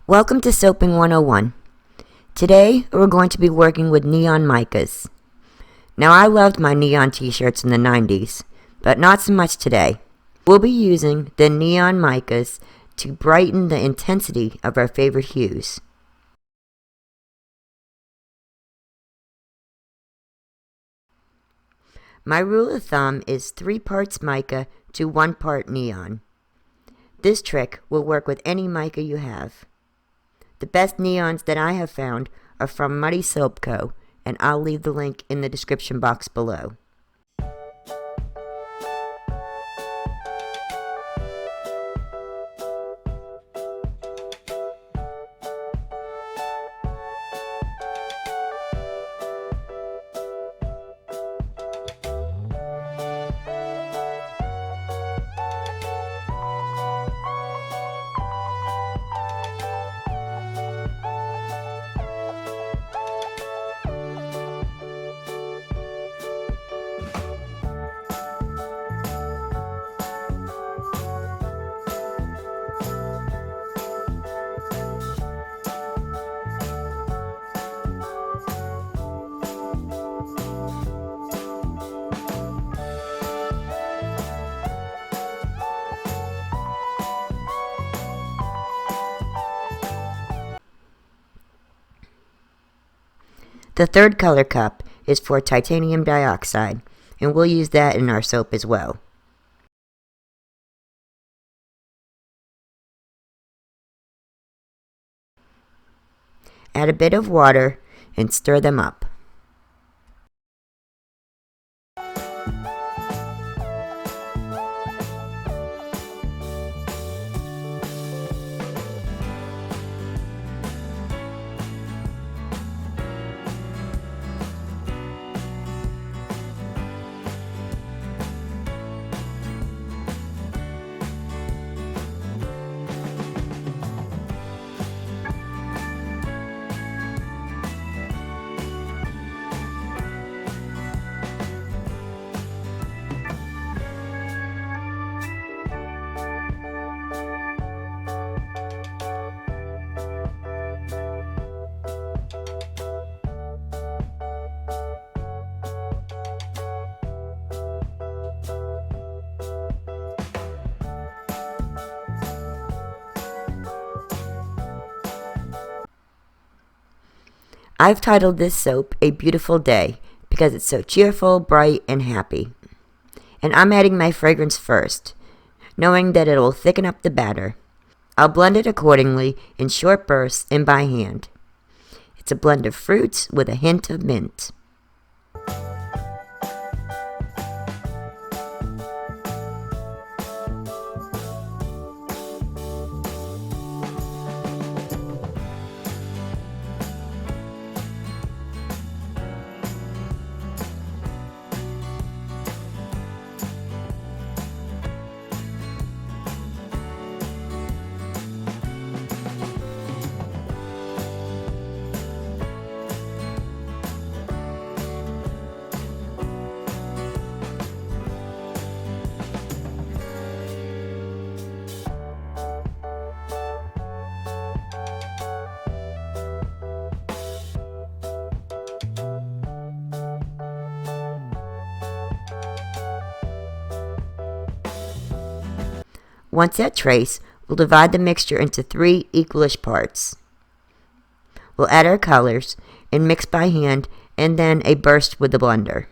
Welcome to Soaping 101. Today we're going to be working with neon micas. Now I loved my neon t-shirts in the 90s, but not so much today. We'll be using the neon micas to brighten the intensity of our favorite hues. My rule of thumb is 3 parts mica to 1 part neon. This trick will work with any mica you have. The best neons that I have found are from Muddy Soap Co., and I'll leave the link in the description box below. The third color cup is for titanium dioxide, and we'll use that in our soap as well. Add a bit of water and stir them up. I've titled this soap A Beautiful Day because it's so cheerful, bright, and happy. And I'm adding my fragrance first, knowing that it will thicken up the batter. I'll blend it accordingly in short bursts and by hand. It's a blend of fruits with a hint of mint. Once at trace, we'll divide the mixture into 3 equalish parts. We'll add our colors and mix by hand and then a burst with the blender.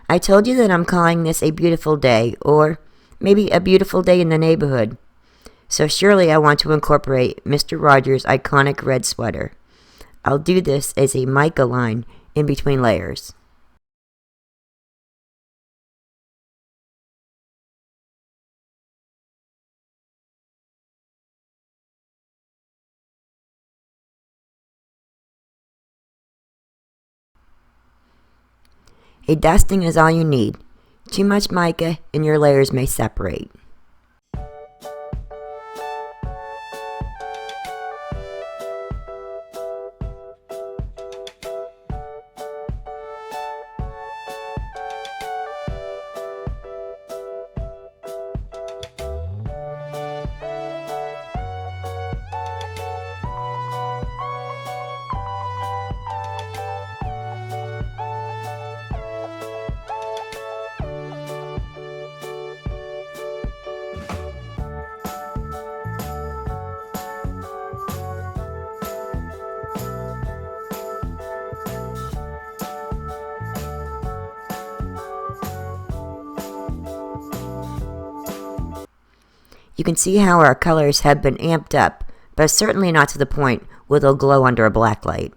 I told you that I'm calling this a beautiful day, or maybe a beautiful day in the neighborhood. So surely I want to incorporate Mr. Rogers' iconic red sweater. I'll do this as a mica line in between layers. A dusting is all you need. Too much mica and your layers may separate. You can see how our colors have been amped up, but certainly not to the point where they'll glow under a black light.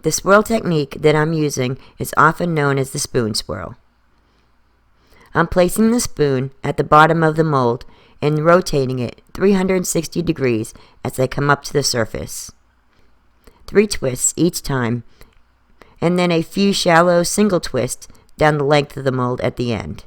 The swirl technique that I'm using is often known as the spoon swirl. I'm placing the spoon at the bottom of the mold and rotating it 360 degrees as I come up to the surface. 3 twists each time, and then a few shallow single twists down the length of the mold at the end.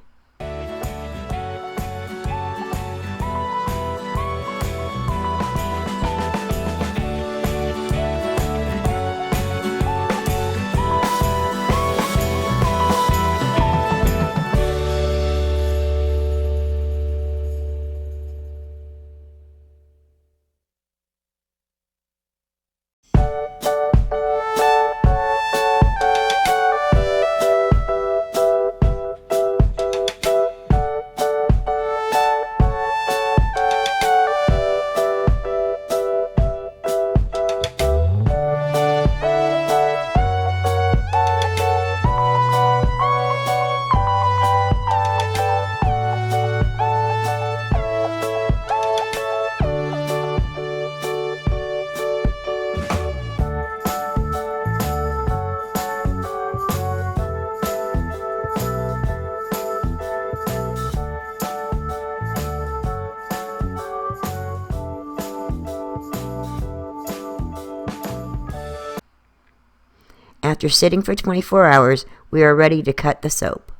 After sitting for 24 hours, we are ready to cut the soap.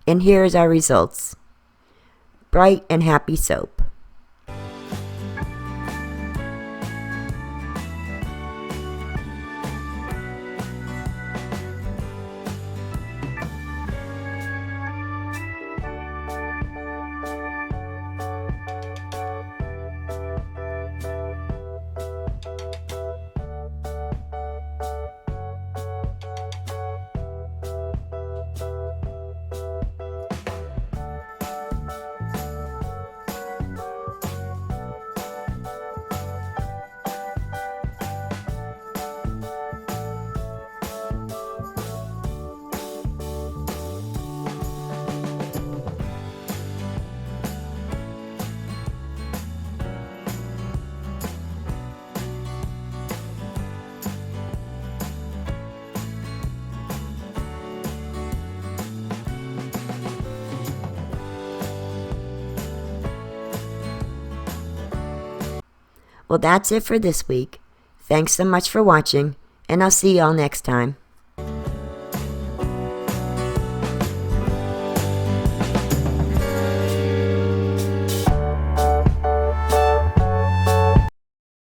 And here is our results. Bright and happy soap. Well, that's it for this week. Thanks so much for watching, and I'll see y'all next time.